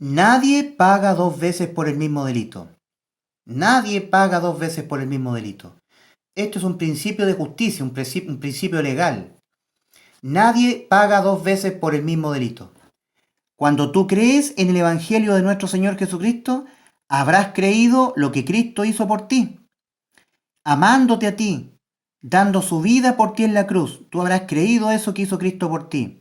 Nadie paga dos veces por el mismo delito. Nadie paga dos veces por el mismo delito. Esto es un principio de justicia, un principio legal. Nadie paga dos veces por el mismo delito. Cuando tú crees en el Evangelio de nuestro Señor Jesucristo, habrás creído lo que Cristo hizo por ti, amándote a ti, dando su vida por ti en la cruz. Tú habrás creído eso que hizo Cristo por ti.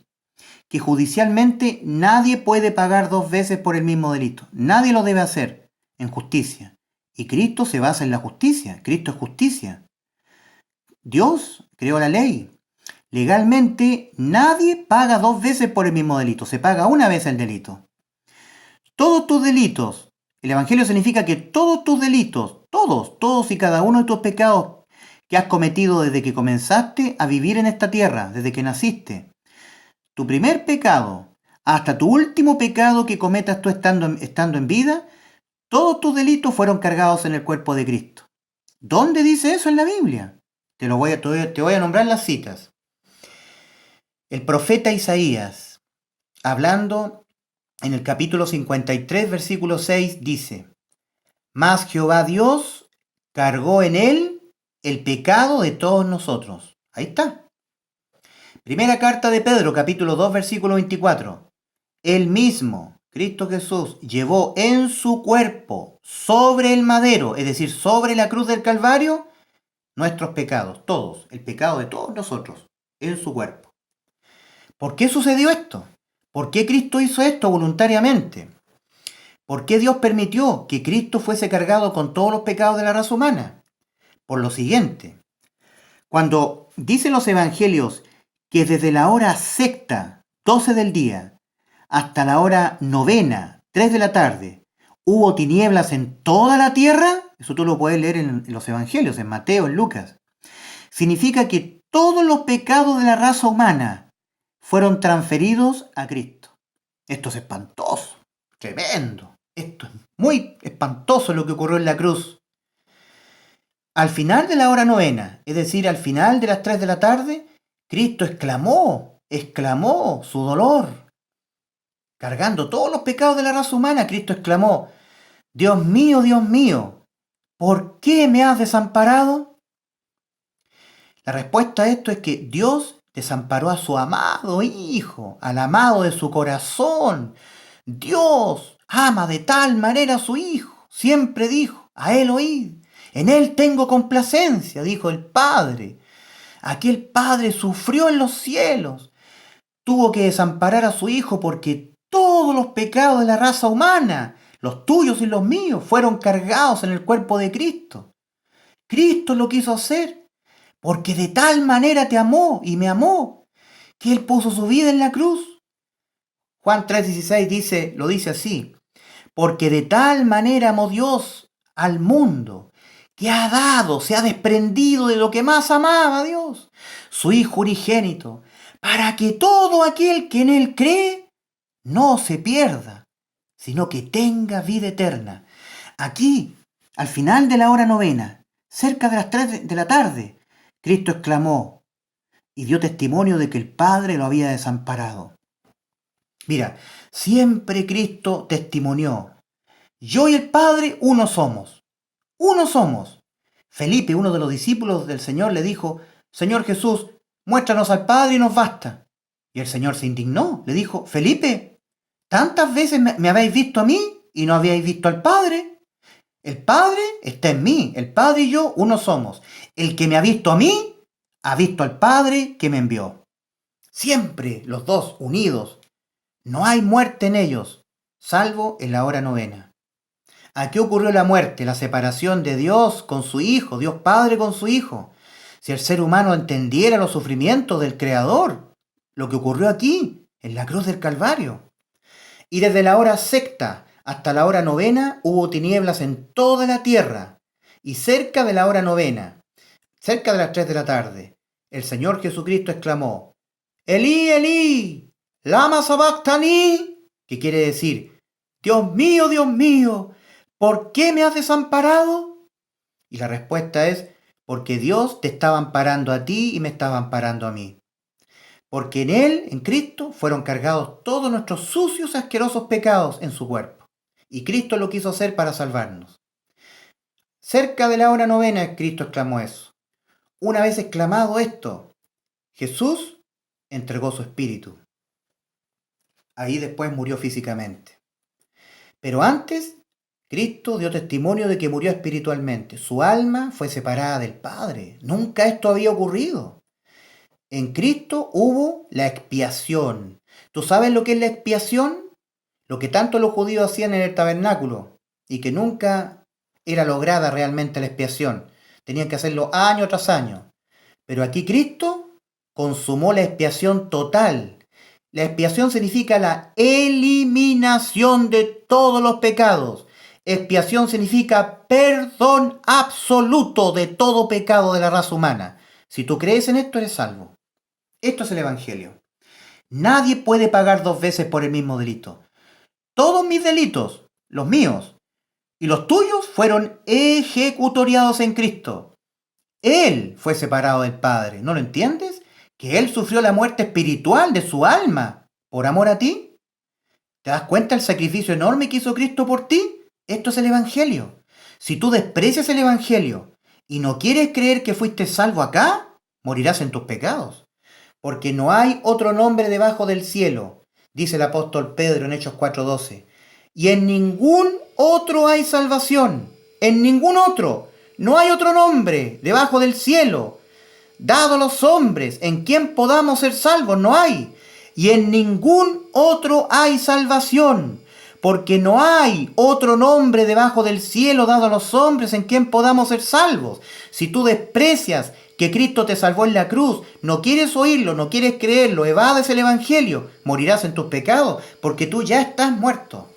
Que judicialmente nadie puede pagar dos veces por el mismo delito. Nadie lo debe hacer en justicia. Y Cristo se basa en la justicia. Cristo es justicia. Dios creó la ley. Legalmente nadie paga dos veces por el mismo delito. Se paga una vez el delito. Todos tus delitos. El Evangelio significa que todos tus delitos, todos y cada uno de tus pecados que has cometido desde que comenzaste a vivir en esta tierra, desde que naciste, tu primer pecado hasta tu último pecado que cometas tú estando en vida, todos tus delitos fueron cargados en el cuerpo de Cristo. ¿Dónde dice eso en la Biblia? Te voy a nombrar las citas. El profeta Isaías, hablando en el capítulo 53, versículo 6, dice: Mas Jehová Dios cargó en él el pecado de todos nosotros. Ahí está. Primera carta de Pedro, capítulo 2, versículo 24. Él mismo, Cristo Jesús, llevó en su cuerpo sobre el madero, es decir, sobre la cruz del Calvario, nuestros pecados, todos, el pecado de todos nosotros, en su cuerpo. ¿Por qué sucedió esto? ¿Por qué Cristo hizo esto voluntariamente? ¿Por qué Dios permitió que Cristo fuese cargado con todos los pecados de la raza humana? Por lo siguiente: cuando dicen los evangelios que desde la hora sexta, 12 del día, hasta la hora novena, 3 de la tarde, hubo tinieblas en toda la tierra, eso tú lo puedes leer en los evangelios, en Mateo, en Lucas, significa que todos los pecados de la raza humana fueron transferidos a Cristo. Esto es espantoso, tremendo. Esto es muy espantoso lo que ocurrió en la cruz. Al final de la hora novena, es decir, al final de las 3 de la tarde, Cristo exclamó su dolor. Cargando todos los pecados de la raza humana, Cristo exclamó: Dios mío, ¿por qué me has desamparado? La respuesta a esto es que Dios desamparó a su amado Hijo, al amado de su corazón. Dios ama de tal manera a su Hijo. Siempre dijo: a Él oíd. En Él tengo complacencia, dijo el Padre. Aquel Padre sufrió en los cielos. Tuvo que desamparar a su Hijo porque todos los pecados de la raza humana, los tuyos y los míos, fueron cargados en el cuerpo de Cristo. Cristo lo quiso hacer porque de tal manera te amó y me amó, que Él puso su vida en la cruz. Juan 3:16 lo dice así: porque de tal manera amó Dios al mundo, que ha dado, se ha desprendido de lo que más amaba a Dios, su Hijo unigénito, para que todo aquel que en Él cree no se pierda, sino que tenga vida eterna. Aquí, al final de la hora novena, cerca de las 3 de la tarde, Cristo exclamó y dio testimonio de que el Padre lo había desamparado. Mira, siempre Cristo testimonió: yo y el Padre uno somos. Uno somos. Felipe, uno de los discípulos del Señor, le dijo: Señor Jesús, muéstranos al Padre y nos basta. Y el Señor se indignó. Le dijo: Felipe, ¿tantas veces me habéis visto a mí y no habíais visto al Padre? El Padre está en mí. El Padre y yo uno somos. El que me ha visto a mí, ha visto al Padre que me envió. Siempre los dos unidos. No hay muerte en ellos, salvo en la hora novena. ¿A qué ocurrió la muerte? La separación de Dios con su Hijo, Dios Padre con su Hijo. Si el ser humano entendiera los sufrimientos del Creador, lo que ocurrió aquí, en la cruz del Calvario. Y desde la hora sexta hasta la hora novena hubo tinieblas en toda la tierra. Y cerca de la hora novena, cerca de las 3 de la tarde, el Señor Jesucristo exclamó: Elí, Elí, lama sabactani, que quiere decir: Dios mío, ¿por qué me has desamparado? Y la respuesta es: porque Dios te estaba amparando a ti y me estaba amparando a mí. porque en Él, en Cristo, fueron cargados todos nuestros sucios y asquerosos pecados en su cuerpo. Y Cristo lo quiso hacer para salvarnos. Cerca de la hora novena, Cristo exclamó eso. Una vez exclamado esto, Jesús entregó su espíritu. Ahí después murió físicamente. Pero antes, Cristo dio testimonio de que murió espiritualmente. Su alma fue separada del Padre. Nunca esto había ocurrido. En Cristo hubo la expiación. ¿Tú sabes lo que es la expiación? Lo que tanto los judíos hacían en el tabernáculo y que nunca era lograda realmente la expiación. Tenían que hacerlo año tras año. Pero aquí Cristo consumó la expiación total. La expiación significa la eliminación de todos los pecados. Expiación significa perdón absoluto de todo pecado de la raza humana. Si tú crees en esto, eres salvo. Esto es el Evangelio. Nadie puede pagar dos veces por el mismo delito. Todos mis delitos, los míos y los tuyos, fueron ejecutoriados en Cristo. Él fue separado del Padre. ¿No lo entiendes? Que Él sufrió la muerte espiritual de su alma por amor a ti. ¿Te das cuenta del sacrificio enorme que hizo Cristo por ti? Esto es el Evangelio. Si tú desprecias el Evangelio y no quieres creer que fuiste salvo acá, morirás en tus pecados. Porque no hay otro nombre debajo del cielo, dice el apóstol Pedro en Hechos 4:12. Y en ningún otro hay salvación. En ningún otro. No hay otro nombre debajo del cielo dado a los hombres en quien podamos ser salvos. No hay. Y en ningún otro hay salvación. Porque no hay otro nombre debajo del cielo dado a los hombres en quien podamos ser salvos. Si tú desprecias que Cristo te salvó en la cruz, no quieres oírlo, no quieres creerlo, evades el Evangelio, morirás en tus pecados, porque tú ya estás muerto.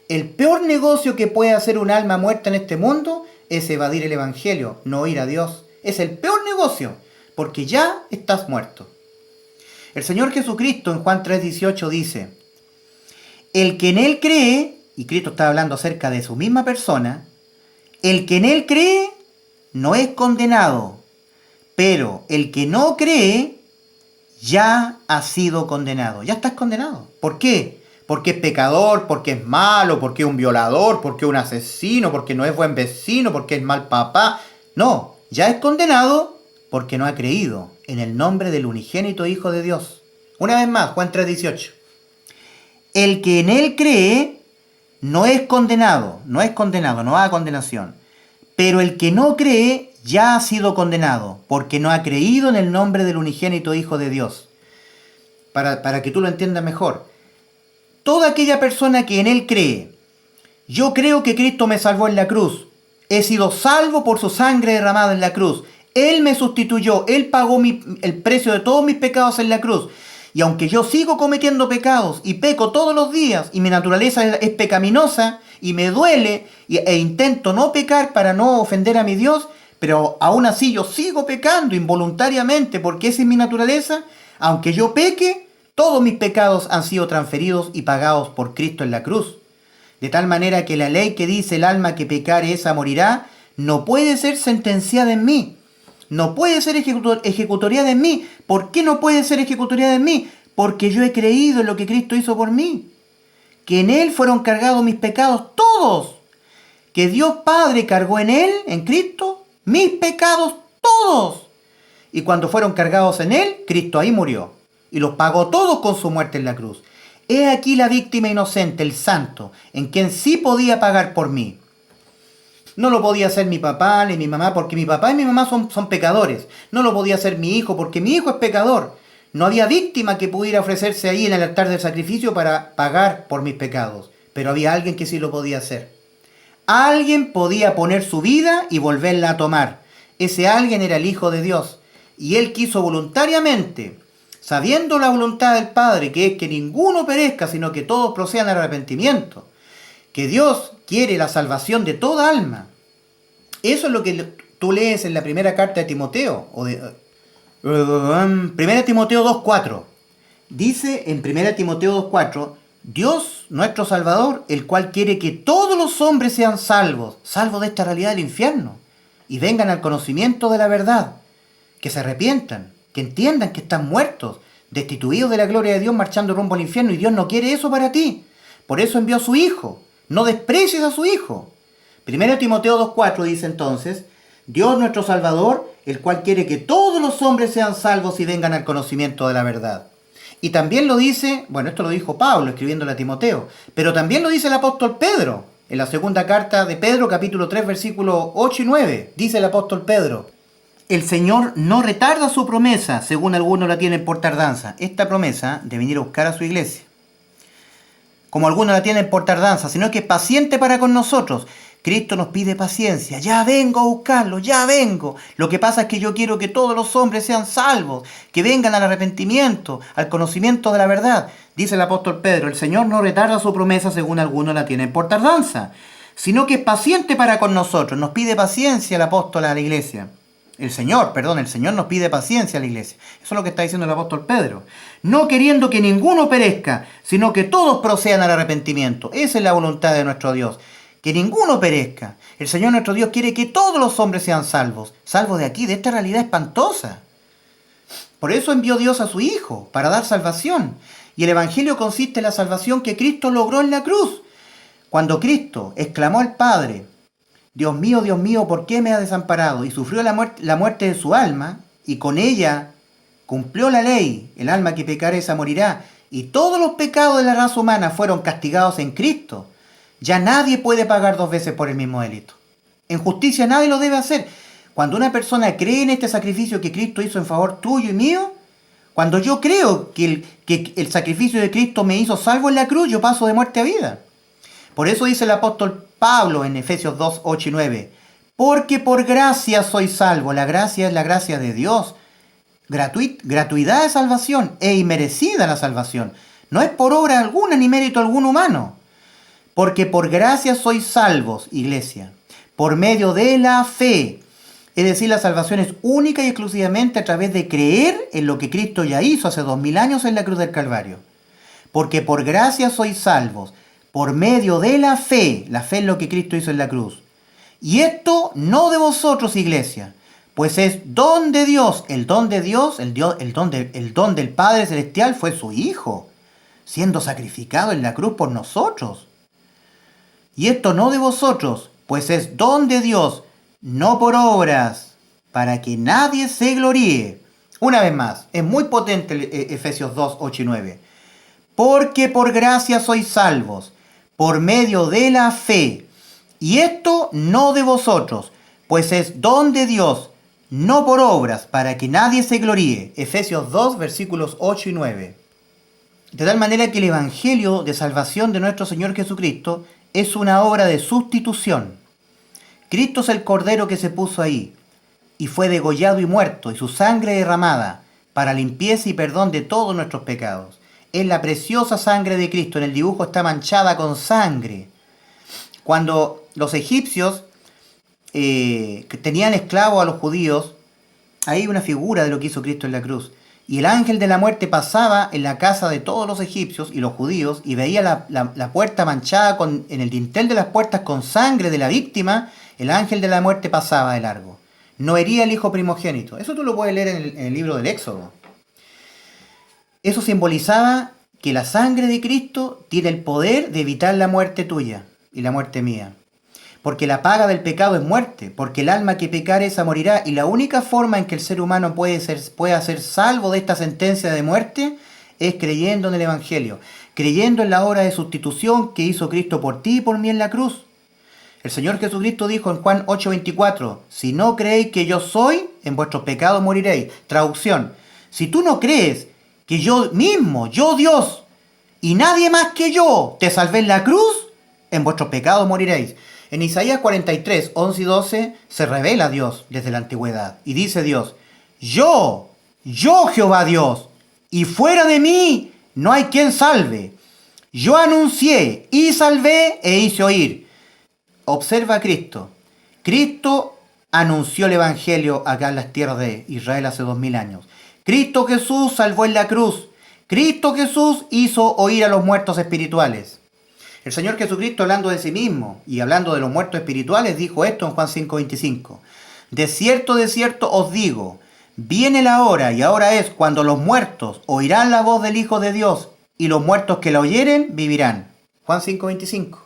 El peor negocio que puede hacer un alma muerta en este mundo es evadir el Evangelio, no oír a Dios. Es el peor negocio, porque ya estás muerto. El Señor Jesucristo en Juan 3:18 dice: el que en Él cree, y Cristo está hablando acerca de su misma persona, el que en Él cree no es condenado, pero el que no cree ya ha sido condenado. Ya estás condenado. ¿Por qué? Porque es pecador, porque es malo, porque es un violador, porque es un asesino, porque no es buen vecino, porque es mal papá. No, ya es condenado porque no ha creído en el nombre del unigénito Hijo de Dios. Una vez más, Juan 3:18. El que en Él cree no es condenado, no va a condenación. Pero el que no cree ya ha sido condenado, porque no ha creído en el nombre del unigénito Hijo de Dios. Para que tú lo entiendas mejor. Toda aquella persona que en Él cree, yo creo que Cristo me salvó en la cruz, he sido salvo por su sangre derramada en la cruz, Él me sustituyó, Él pagó el precio de todos mis pecados en la cruz. Y aunque yo sigo cometiendo pecados y peco todos los días y mi naturaleza es pecaminosa y me duele e intento no pecar para no ofender a mi Dios, pero aún así yo sigo pecando involuntariamente porque esa es mi naturaleza, aunque yo peque, todos mis pecados han sido transferidos y pagados por Cristo en la cruz. De tal manera que la ley que dice el alma que pecare esa morirá, no puede ser sentenciada en mí. No puede ser ejecutoriada en mí. ¿Por qué no puede ser ejecutoriada en mí? Porque yo he creído en lo que Cristo hizo por mí. Que en Él fueron cargados mis pecados todos. Que Dios Padre cargó en Él, en Cristo, mis pecados todos. Y cuando fueron cargados en Él, Cristo ahí murió. Y los pagó todos con su muerte en la cruz. He aquí la víctima inocente, el santo, en quien sí podía pagar por mí. No lo podía hacer mi papá ni mi mamá, porque mi papá y mi mamá son pecadores. No lo podía hacer mi hijo, porque mi hijo es pecador. No había víctima que pudiera ofrecerse ahí en el altar del sacrificio para pagar por mis pecados. Pero había alguien que sí lo podía hacer. Alguien podía poner su vida y volverla a tomar. Ese alguien era el Hijo de Dios. Y Él quiso voluntariamente, sabiendo la voluntad del Padre, que es que ninguno perezca, sino que todos procedan al arrepentimiento. Que Dios quiere la salvación de toda alma. Eso es lo que tú lees en la primera carta de Timoteo, o de 1 Timoteo 2:4. Dice en 1 Timoteo 2:4, Dios, nuestro Salvador, el cual quiere que todos los hombres sean salvos de esta realidad del infierno, y vengan al conocimiento de la verdad, que se arrepientan, que entiendan que están muertos, destituidos de la gloria de Dios, marchando rumbo al infierno, y Dios no quiere eso para ti. Por eso envió a su Hijo. No desprecies a su Hijo. 1 Timoteo 2:4 dice entonces: Dios nuestro Salvador, el cual quiere que todos los hombres sean salvos y vengan al conocimiento de la verdad. Y también lo dice, bueno, esto lo dijo Pablo escribiéndole a Timoteo, pero también lo dice el apóstol Pedro, en la segunda carta de Pedro, capítulo 3, versículos 8 y 9. Dice el apóstol Pedro: el Señor no retarda su promesa, según algunos la tienen por tardanza. Esta promesa de venir a buscar a su iglesia, como algunos la tienen por tardanza, sino que es paciente para con nosotros. Cristo nos pide paciencia. Ya vengo a buscarlo, ya vengo. Lo que pasa es que yo quiero que todos los hombres sean salvos, que vengan al arrepentimiento, al conocimiento de la verdad. Dice el apóstol Pedro: el Señor no retarda su promesa, según algunos la tienen por tardanza, sino que es paciente para con nosotros. Nos pide paciencia el apóstol a la iglesia. El Señor nos pide paciencia a la iglesia. Eso es lo que está diciendo el apóstol Pedro. No queriendo que ninguno perezca, sino que todos procedan al arrepentimiento. Esa es la voluntad de nuestro Dios. Que ninguno perezca. El Señor nuestro Dios quiere que todos los hombres sean salvos. Salvos de aquí, de esta realidad espantosa. Por eso envió Dios a su Hijo, para dar salvación. Y el Evangelio consiste en la salvación que Cristo logró en la cruz. Cuando Cristo exclamó al Padre: Dios mío, ¿por qué me has desamparado? Y sufrió la muerte de su alma, y con ella cumplió la ley: el alma que pecare esa morirá. Y todos los pecados de la raza humana fueron castigados en Cristo. Ya nadie puede pagar dos veces por el mismo delito. En justicia nadie lo debe hacer. Cuando una persona cree en este sacrificio que Cristo hizo en favor tuyo y mío, cuando yo creo que el sacrificio de Cristo me hizo salvo en la cruz, yo paso de muerte a vida. Por eso dice el apóstol Pablo en Efesios 2, 8 y 9: porque por gracia soy salvo. La gracia es la gracia de Dios. Gratuidad de salvación e inmerecida la salvación. No es por obra alguna ni mérito algún humano. Porque por gracia sois salvos, iglesia, por medio de la fe. Es decir, la salvación es única y exclusivamente a través de creer en lo que Cristo ya hizo hace 2000 años en la cruz del Calvario. Porque por gracia sois salvos, por medio de la fe. La fe es lo que Cristo hizo en la cruz. Y esto no de vosotros, iglesia, pues es don de Dios. El don de Dios, el don del Padre Celestial fue su Hijo, siendo sacrificado en la cruz por nosotros. Y esto no de vosotros, pues es don de Dios, no por obras, para que nadie se gloríe. Una vez más, es muy potente Efesios 2, 8 y 9. Porque por gracia sois salvos, por medio de la fe. Y esto no de vosotros, pues es don de Dios, no por obras, para que nadie se gloríe. Efesios 2, versículos 8 y 9. De tal manera que el Evangelio de salvación de nuestro Señor Jesucristo es una obra de sustitución. Cristo es el Cordero que se puso ahí, y fue degollado y muerto, y su sangre derramada, para limpieza y perdón de todos nuestros pecados. Es la preciosa sangre de Cristo. En el dibujo está manchada con sangre. Cuando los egipcios que tenían esclavos a los judíos, hay una figura de lo que hizo Cristo en la cruz. Y el ángel de la muerte pasaba en la casa de todos los egipcios y los judíos y veía la puerta manchada en el dintel de las puertas con sangre de la víctima. El ángel de la muerte pasaba de largo. No hería el hijo primogénito. Eso tú lo puedes leer en el libro del Éxodo. Eso simbolizaba que la sangre de Cristo tiene el poder de evitar la muerte tuya y la muerte mía. Porque la paga del pecado es muerte, porque el alma que pecare esa morirá, y la única forma en que el ser humano pueda ser salvo de esta sentencia de muerte es creyendo en el Evangelio, creyendo en la obra de sustitución que hizo Cristo por ti y por mí en la cruz. El Señor Jesucristo dijo en Juan 8:24: si no creéis que yo soy, en vuestros pecados moriréis. Traducción: si tú no crees que yo mismo, yo Dios, y nadie más que yo, te salvé en la cruz, en vuestros pecados moriréis. En Isaías 43, 11 y 12 se revela Dios desde la antigüedad. Y dice Dios: yo Jehová Dios, y fuera de mí no hay quien salve. Yo anuncié y salvé e hice oír. Observa a Cristo. Cristo anunció el Evangelio acá en las tierras de Israel hace 2000 años. Cristo Jesús salvó en la cruz. Cristo Jesús hizo oír a los muertos espirituales. El Señor Jesucristo, hablando de sí mismo y hablando de los muertos espirituales, dijo esto en Juan 5:25. De cierto os digo, Viene la hora, y ahora es cuando los muertos oirán la voz del Hijo de Dios, y los muertos que la oyeren vivirán. Juan 5:25.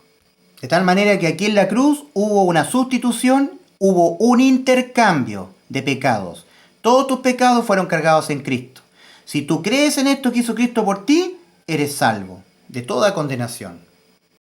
De tal manera que aquí en la cruz hubo una sustitución, hubo un intercambio de pecados. Todos tus pecados fueron cargados en Cristo. Si tú crees en esto que hizo Cristo por ti, eres salvo de toda condenación.